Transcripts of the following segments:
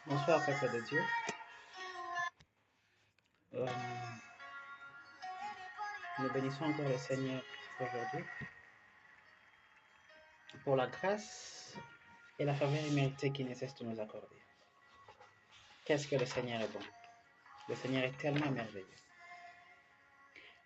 Bonsoir, peuple de Dieu. Euh, nous bénissons encore le Seigneur aujourd'hui pour la grâce et la faveur imméritée qu'il ne cesse de nous accorder. Qu'est-ce que le Seigneur est bon? Le Seigneur est tellement merveilleux.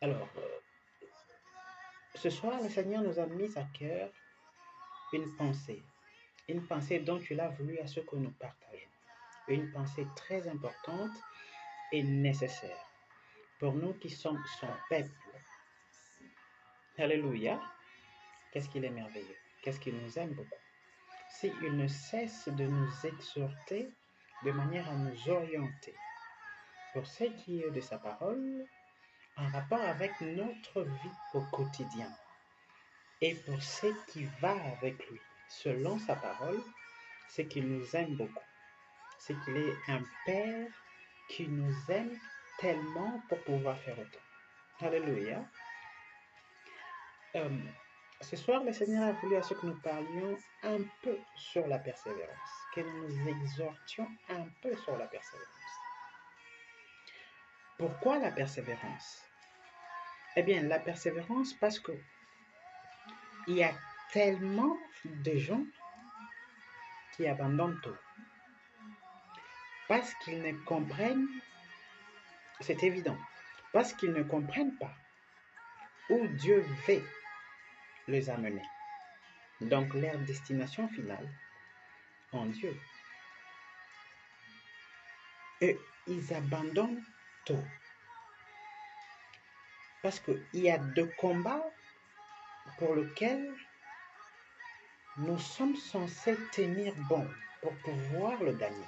Alors, ce soir, le Seigneur nous a mis à cœur une pensée dont il a voulu à ce que nous partageons, une pensée très importante et nécessaire pour nous qui sommes son peuple. Alléluia. Qu'est-ce qu'il est merveilleux? Qu'est-ce qu'il nous aime beaucoup? Il ne cesse de nous exhorter de manière à nous orienter pour ce qui est de sa parole en rapport avec notre vie au quotidien et pour ce qui va avec lui. Selon sa parole, c'est qu'il nous aime beaucoup. C'est qu'il est un Père qui nous aime tellement pour pouvoir faire autant. Alléluia. Ce soir, le Seigneur a voulu à ce que nous parlions un peu sur la persévérance, que nous nous exhortions un peu sur la persévérance. Pourquoi la persévérance? Eh bien, la persévérance parce que il y a tellement de gens qui abandonnent tout. Parce qu'ils ne comprennent, c'est évident, parce qu'ils ne comprennent pas où Dieu veut les amener. Donc, leur destination finale en Dieu. Et ils abandonnent tout. Parce qu'il y a deux combats pour lesquels nous sommes censés tenir bon pour pouvoir le gagner.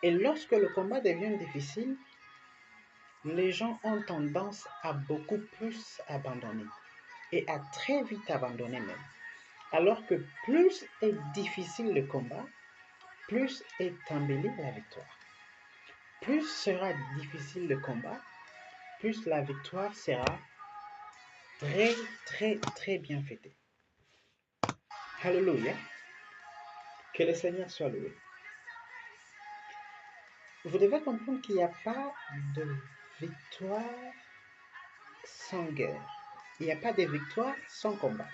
Et lorsque le combat devient difficile, les gens ont tendance à beaucoup plus abandonner et à très vite abandonner même. Alors que plus est difficile le combat, plus est embellie la victoire. Plus sera difficile le combat, plus la victoire sera très bien fêtée. Alléluia. Que le Seigneur soit loué. Vous devez comprendre qu'il n'y a pas de victoire sans guerre. Il n'y a pas de victoire sans combat.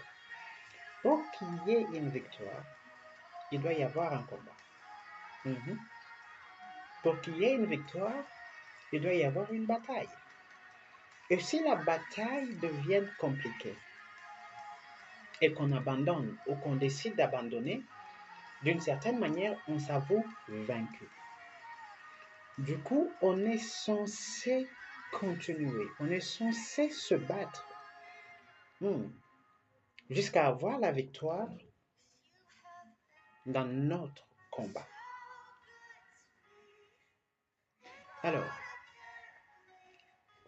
Pour qu'il y ait une victoire, il doit y avoir un combat. Pour qu'il y ait une victoire, il doit y avoir une bataille. Et si la bataille devient compliquée et qu'on abandonne ou qu'on décide d'abandonner, d'une certaine manière, on s'avoue vaincu. Du coup, on est censé continuer, on est censé se battre jusqu'à avoir la victoire dans notre combat. Alors,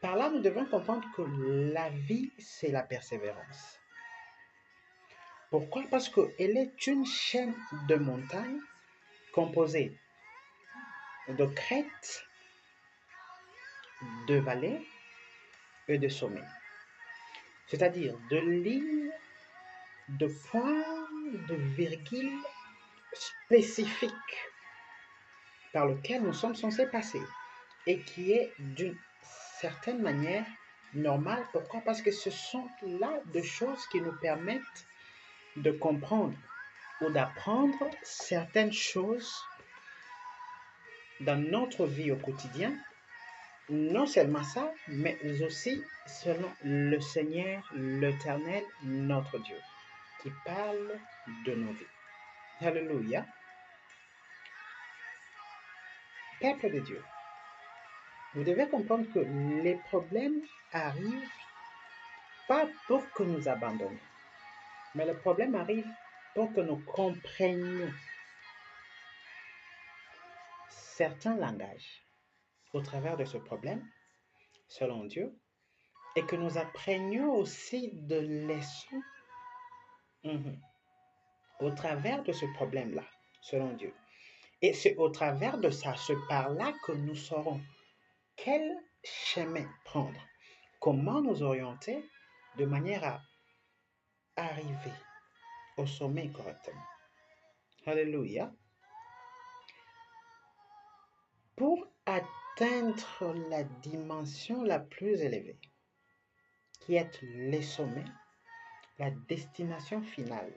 par là, nous devons comprendre que la vie, c'est la persévérance. Pourquoi? Parce qu'elle est une chaîne de montagnes composée de crêtes, de vallées et de sommets. C'est-à-dire de lignes, de points, de virgules spécifiques par lesquelles nous sommes censés passer et qui est d'une certaine manière normale. Pourquoi? Parce que ce sont là des choses qui nous permettent de comprendre ou d'apprendre certaines choses dans notre vie au quotidien. Non seulement ça, mais aussi selon le Seigneur, l'Éternel, notre Dieu, qui parle de nos vies. Alléluia. Peuple de Dieu, vous devez comprendre que les problèmes arrivent pas pour que nous abandonnions, mais le problème arrive pour que nous comprenions certains langages au travers de ce problème, selon Dieu, et que nous apprenions aussi de leçons au travers de ce problème-là, selon Dieu. Et c'est au travers de ça, ce par-là, que nous saurons quel chemin prendre, comment nous orienter de manière à arriver au sommet correctement. Alléluia. Pour atteindre la dimension la plus élevée, qui est les sommets, la destination finale,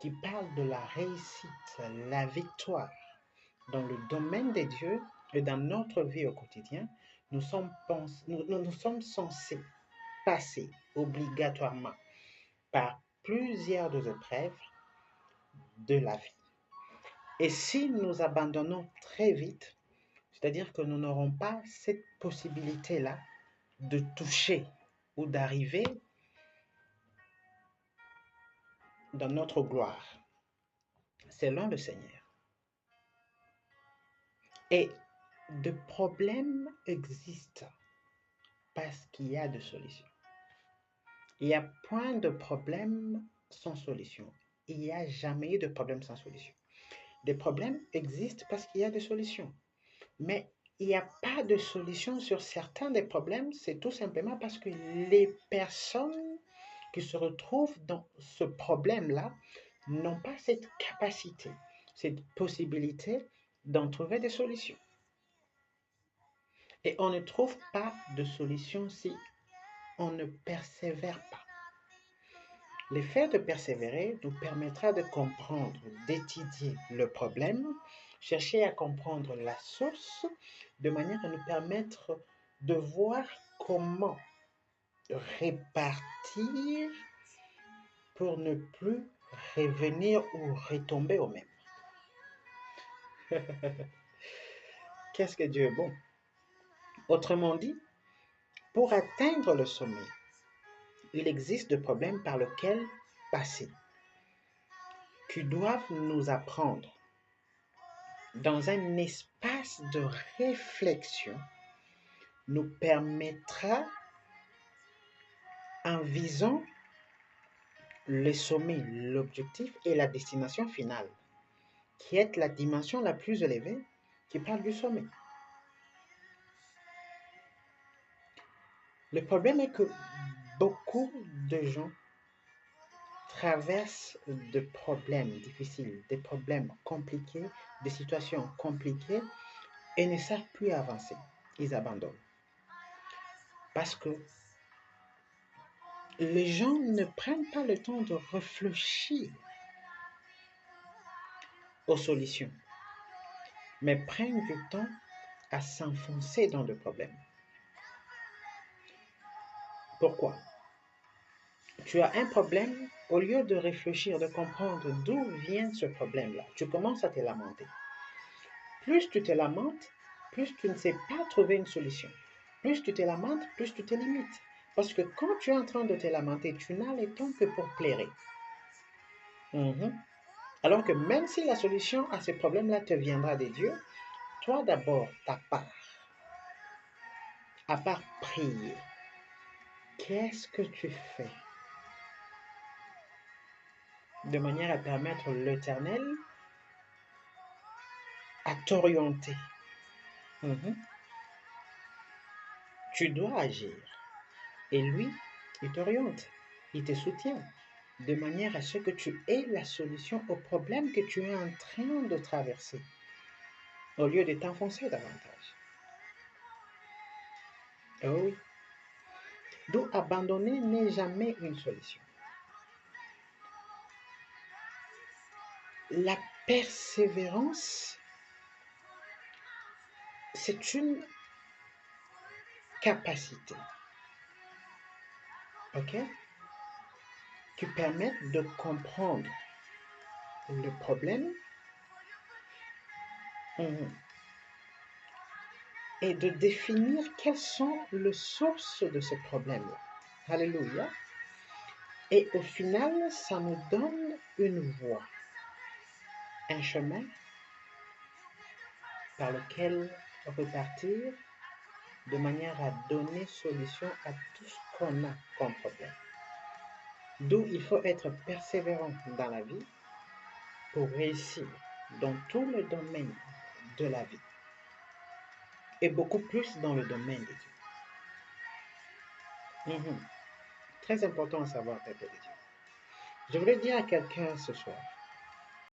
qui parle de la réussite, la victoire dans le domaine des dieux et dans notre vie au quotidien, nous sommes censés passer obligatoirement par plusieurs des épreuves de la vie. Et si nous abandonnons très vite, c'est-à-dire que nous n'aurons pas cette possibilité-là de toucher ou d'arriver dans notre gloire, selon le Seigneur. Et de problèmes existent parce qu'il y a de solutions. Il n'y a point de problème sans solution. Il n'y a jamais eu de problème sans solution. Des problèmes existent parce qu'il y a des solutions. Mais il n'y a pas de solution sur certains des problèmes, c'est tout simplement parce que les personnes qui se retrouvent dans ce problème-là n'ont pas cette capacité, cette possibilité d'en trouver des solutions. Et on ne trouve pas de solution si on ne persévère pas. Le fait de persévérer nous permettra de comprendre, d'étudier le problème, chercher à comprendre la source, de manière à nous permettre de voir comment répartir pour ne plus revenir ou retomber au même. Qu'est-ce que Dieu est bon? Autrement dit, pour atteindre le sommet, il existe des problèmes par lesquels passer, qui doivent nous apprendre, dans un espace de réflexion, nous permettra, en visant le sommet, l'objectif et la destination finale, qui est la dimension la plus élevée, qui parle du sommet. Le problème est que beaucoup de gens traversent des problèmes difficiles, des problèmes compliqués, des situations compliquées et ne savent plus avancer. Ils abandonnent. Parce que les gens ne prennent pas le temps de réfléchir aux solutions, mais prennent du temps à s'enfoncer dans le problème. Pourquoi? Tu as un problème, au lieu de réfléchir, de comprendre d'où vient ce problème-là, tu commences à te lamenter. Plus tu te lamentes, plus tu ne sais pas trouver une solution. Plus tu te lamentes, plus tu te limites. Parce que quand tu es en train de te lamenter, tu n'as le temps que pour pleurer. Alors que même si la solution à ce problème-là te viendra de Dieu, toi d'abord, ta part, à part prier, qu'est-ce que tu fais de manière à permettre l'Éternel à t'orienter? Tu dois agir. Et lui, il t'oriente, il te soutient, de manière à ce que tu aies la solution au problème que tu es en train de traverser, au lieu de t'enfoncer davantage. Oh oui. Donc, abandonner n'est jamais une solution. La persévérance, c'est une capacité, ok, qui permet de comprendre le problème et de définir quelles sont les sources de ce problème-là. Alléluia. Et au final, ça nous donne une voie, un chemin par lequel repartir de manière à donner solution à tout ce qu'on a comme problème. D'où il faut être persévérant dans la vie pour réussir dans tout le domaine de la vie et beaucoup plus dans le domaine de Dieu. Très important à savoir, peuple de Dieu. Je voulais dire à quelqu'un ce soir,